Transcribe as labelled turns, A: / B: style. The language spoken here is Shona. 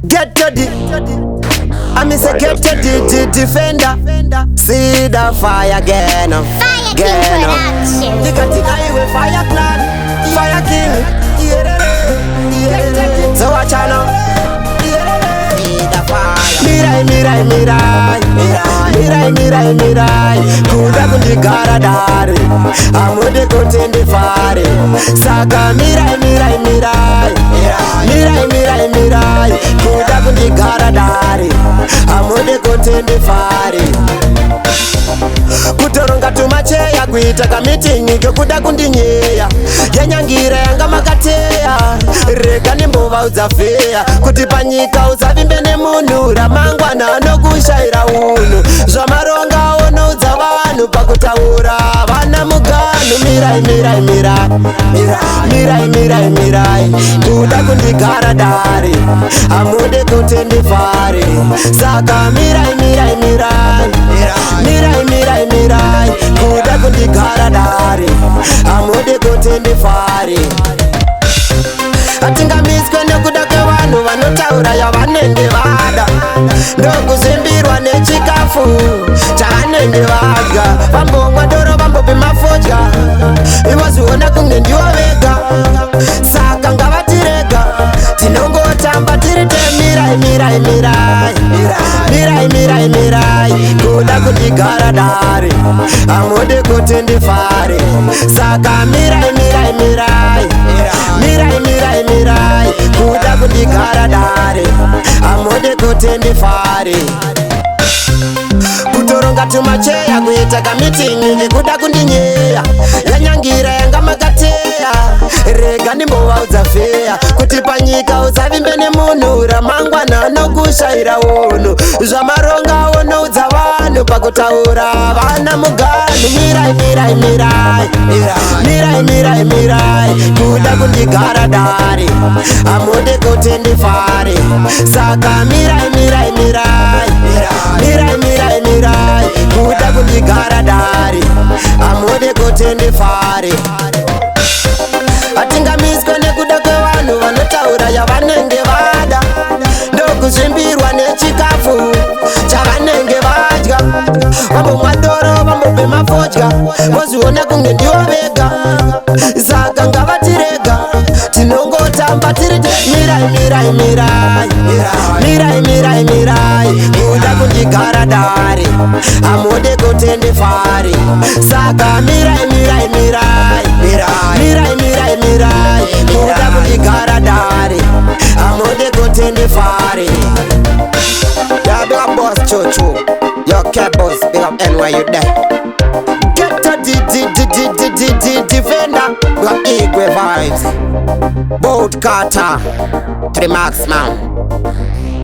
A: Get to the, I miss a get to the defender. Sida fire again.
B: Fire King production.
A: Tika iwe fire clan, Fire King. So watch out now. Sida fire. Mirai. Kuda kundigara dari. Amude kutende fare. Saka mirai. Kuda kundigara dari. Amude kutende fare. Kutoronga tumacheya kuita kamitingi kyokuda kundinyeya yanyangira yanga makateya rega nembova udzafeya kuti panyika uzavimbe nemunhu ramangwana anokushaira unhu zvamaronga onoudza vanhu pakutaura vana muganu mirai kuda kundigara dari amude kutendefare saka mirai kuda kundigara dari amude kutendefare atingamiswe nekuda kwevanhu vanotaura yavanenge vada ndokuzimbirwa nechikafu chavanenge vadya vambomwa doro vambopima fodya ivoziona kunge ndivo vega saka ngavatirega tinongotamba tiri temirai kuda kundigara dari amude kutendefare saka mirai kuda kundigara dari amude kutendefare kutoronga tumacheya kuita kamitingi ngekuda kundinyeya yanyangira yanga makateya rega ndimbova udzafeya kuti panyika uzavimbe nemunhu ramangwana anokushaira unhu zvamaronga onoudza vanhu pakutaura vana muganu mirai kuda kundigara dari amude kutendefare saka mirai kuda kundigara dari amude kutendefare atingamiswe nekuda kwevanhu vanotaura yavanenge vada ndokuzvimbirwa nechikafu chavanenge vadya vambomwa doro vambopema fodya vozviona kunge ndivo vega saka ngavatirega tinongotamba tiri mirai kuda kundigara dari amude kutendefare saka mirai kuda kundigara dari amude kutendefare. Yeah, big up boss Chocho, your cat boss, big up NY you there. Get to the defender, got equal vibes. Boat Carter to the max man.